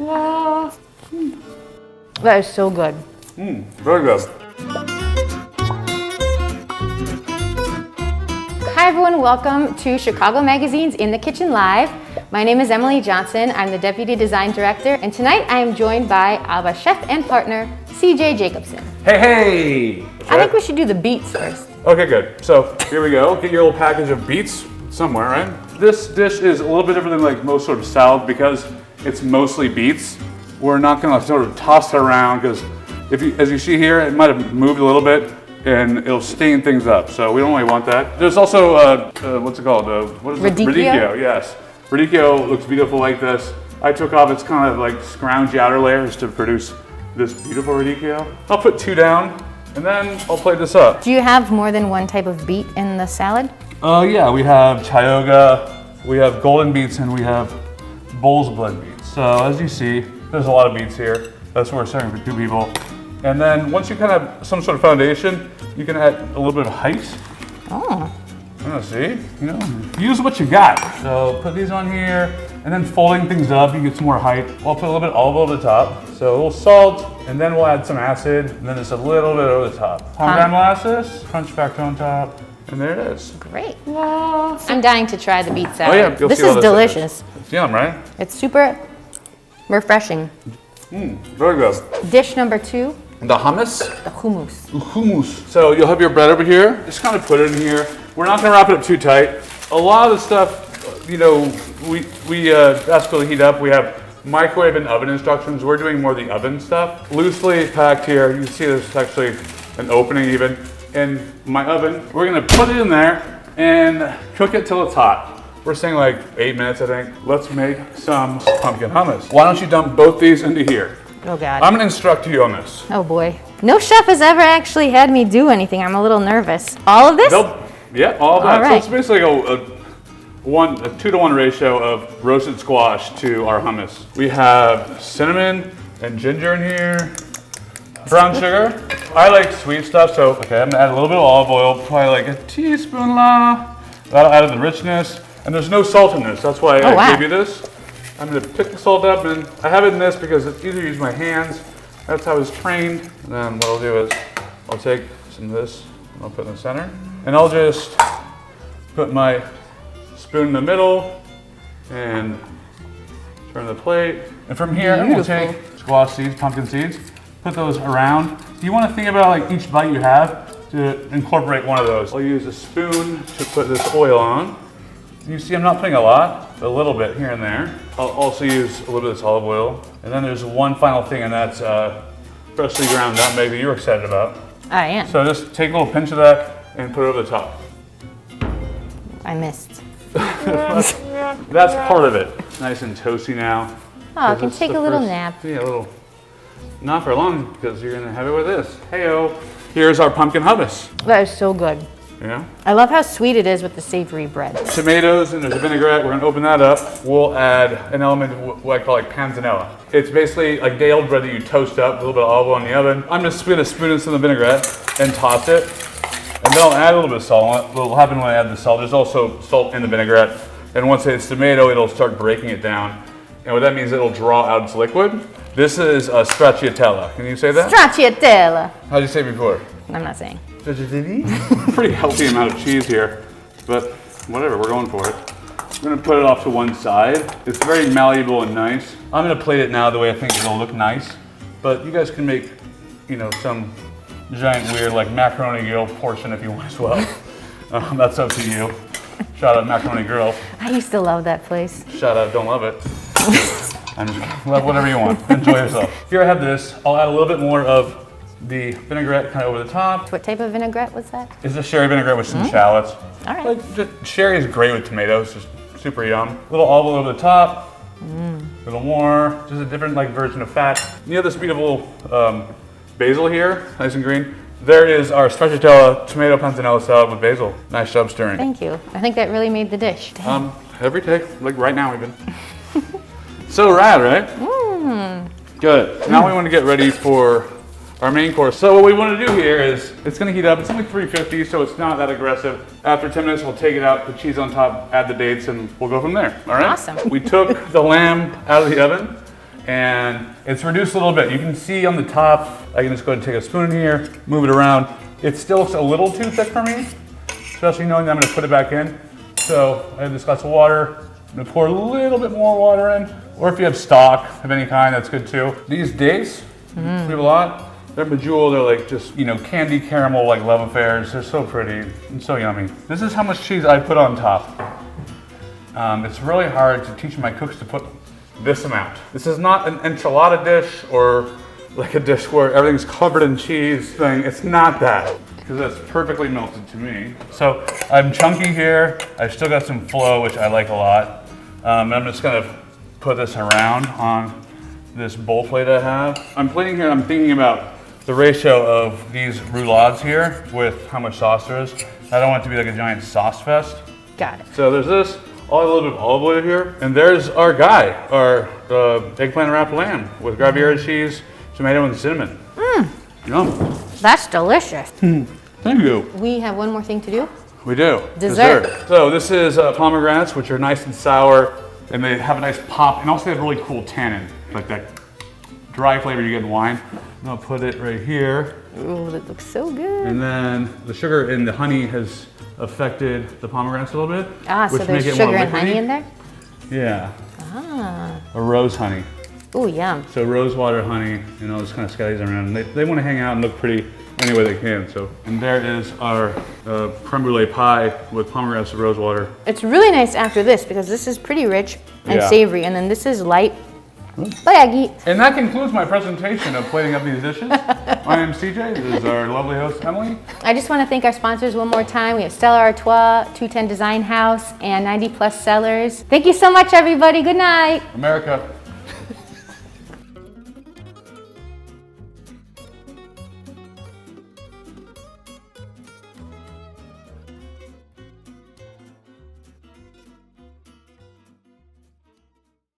That is so good. Very good. Hi everyone, welcome to Chicago Magazine's In the Kitchen Live. My name is Emily Johnson. I'm the Deputy Design Director, and tonight I am joined by our chef and partner, CJ Jacobson. Hey! I think we should do the beets first. Okay, good. So here we go. Get your little package of beets somewhere, right? This dish is a little bit different than like most sort of salad because it's mostly beets. We're not gonna sort of toss it around because as you see here, it might have moved a little bit and it'll stain things up. So we don't really want that. There's also, what's it called? What is it? Radicchio, yes. Radicchio looks beautiful like this. I took off its kind of like scroungy outer layers to produce this beautiful radicchio. I'll put 2 down and then I'll plate this up. Do you have more than one type of beet in the salad? Yeah, we have Tioga, we have golden beets, and we have bull's blood beets. So as you see, there's a lot of beets here. That's what we're serving for 2 people. And then once you kind of have some sort of foundation, you can add a little bit of height. Oh. See, use what you got. So put these on here, and then folding things up, you get some more height. We'll put a little bit of olive over the top. So a little salt, and then we'll add some acid, and then just a little bit over the top. Pomegranate molasses, crunch factor on top, and there it is. Great. I'm dying to try the beet salad. Oh yeah, this is delicious. It's yum, right? It's super refreshing. Very good. Dish number 2. The hummus. The hummus. Hummus. So you'll have your bread over here. Just kind of put it in here. We're not going to wrap it up too tight. A lot of the stuff, we ask for the heat up. We have microwave and oven instructions. We're doing more of the oven stuff. Loosely packed here. You can see there's actually an opening even. In my oven, we're going to put it in there and cook it till it's hot. We're saying like 8 minutes, I think. Let's make some pumpkin hummus. Why don't you dump both these into here? Oh God. I'm gonna instruct you on this. Oh boy. No chef has ever actually had me do anything. I'm a little nervous. All of this? Nope. Yeah, all of that. All right. So it's basically a 2-to-1 ratio of roasted squash to our hummus. We have cinnamon and ginger in here. Brown sugar. I like sweet stuff, so okay, I'm gonna add a little bit of olive oil, probably like a teaspoon. That'll add the richness. And there's no salt in this. That's why I gave you this. I'm gonna pick the salt up, and I have it in this because it's easier to use my hands. That's how I was trained. And then what I'll do is I'll take some of this and I'll put it in the center. And I'll just put my spoon in the middle and turn the plate. And from here, we'll take squash seeds, pumpkin seeds, put those around. You wanna think about like each bite you have to incorporate one of those. I'll use a spoon to put this oil on. You see I'm not putting a lot, but a little bit here and there. I'll also use a little bit of this olive oil. And then there's one final thing, and that's freshly ground nutmeg that you're excited about. I am. So just take a little pinch of that and put it over the top. I missed. That's part of it. Nice and toasty now. Oh, I can take a little nap. Yeah, a little. Not for long, because you're gonna have it with this. Hey-o. Here's our pumpkin hummus. That is so good. Yeah. I love how sweet it is with the savory bread. Tomatoes, and there's a vinaigrette. We're gonna open that up. We'll add an element of what I call like panzanella. It's basically like day-old bread that you toast up, a little bit of olive oil in the oven. I'm just gonna spoon in some of the vinaigrette and toss it. And then I'll add a little bit of salt on it. What'll happen when I add the salt, there's also salt in the vinaigrette. And once it's tomato, it'll start breaking it down. And what that means, it'll draw out its liquid. This is a stracciatella. Can you say that? Stracciatella. How'd you say it before? I'm not saying. Pretty healthy amount of cheese here, but whatever, we're going for it. I'm gonna put it off to one side. It's very malleable and nice. I'm gonna plate it now the way I think it'll look nice, but you guys can make, some giant weird like macaroni grill portion if you want as well. That's up to you. Shout out Macaroni Grill. I used to love that place. Shout out, don't love it. Love whatever you want. Enjoy yourself. Here I have this. I'll add a little bit more of the vinaigrette kind of over the top. What type of vinaigrette was that? It's a sherry vinaigrette with some shallots. All right. Sherry is great with tomatoes, just super yum. A little olive oil over the top. A little more, just a different version of fat. You have this beautiful basil here, nice and green. There is our stracciatella tomato panzanella salad with basil. Nice job stirring. Thank you. I think that really made the dish. Every day, like right now even. So rad, right? Good. Now we want to get ready for our main course. So what we want to do here is, it's going to heat up. It's only 350, so it's not that aggressive. After 10 minutes, we'll take it out, put cheese on top, add the dates, and we'll go from there. All right? Awesome. We took the lamb out of the oven, and it's reduced a little bit. You can see on the top, I can just go ahead and take a spoon in here, move it around. It still looks a little too thick for me, especially knowing that I'm gonna put it back in. So I have this glass of water. I'm gonna pour a little bit more water in, or if you have stock of any kind, that's good too. These dates, we have a lot. They're bejeweled, they're like just, candy caramel, like love affairs. They're so pretty and so yummy. This is how much cheese I put on top. It's really hard to teach my cooks to put this amount. This is not an enchilada dish or like a dish where everything's covered in cheese thing. It's not that, because that's perfectly melted to me. So I'm chunky here. I've still got some flow, which I like a lot. And I'm just gonna put this around on this bowl plate I have. I'm plating here, I'm thinking about the ratio of these roulades here with how much sauce there is. I don't want it to be like a giant sauce fest. Got it. So there's this, a little bit of olive oil here, and there's our guy, our eggplant wrapped lamb with Gravieira cheese, tomato, and cinnamon. Yum. That's delicious. Thank you. We have one more thing to do. We do. Dessert. So this is pomegranates, which are nice and sour, and they have a nice pop, and also they have really cool tannin, like that dry flavor you get in wine. And I'll put it right here. Ooh, that looks so good. And then the sugar and the honey has affected the pomegranates a little bit. So there's sugar and honey in there? Yeah. A rose honey. Ooh, yum. So rose water, honey, just kind of scallies around. And they want to hang out and look pretty any way they can. So, and there is our crème brûlée pie with pomegranates and rose water. It's really nice after this because this is pretty rich and savory, and then this is light. And that concludes my presentation of plating up these dishes. My name's CJ, this is our lovely host, Emily. I just want to thank our sponsors one more time. We have Stella Artois, 210 Design House, and 90 Plus Cellars. Thank you so much, everybody. Good night. America.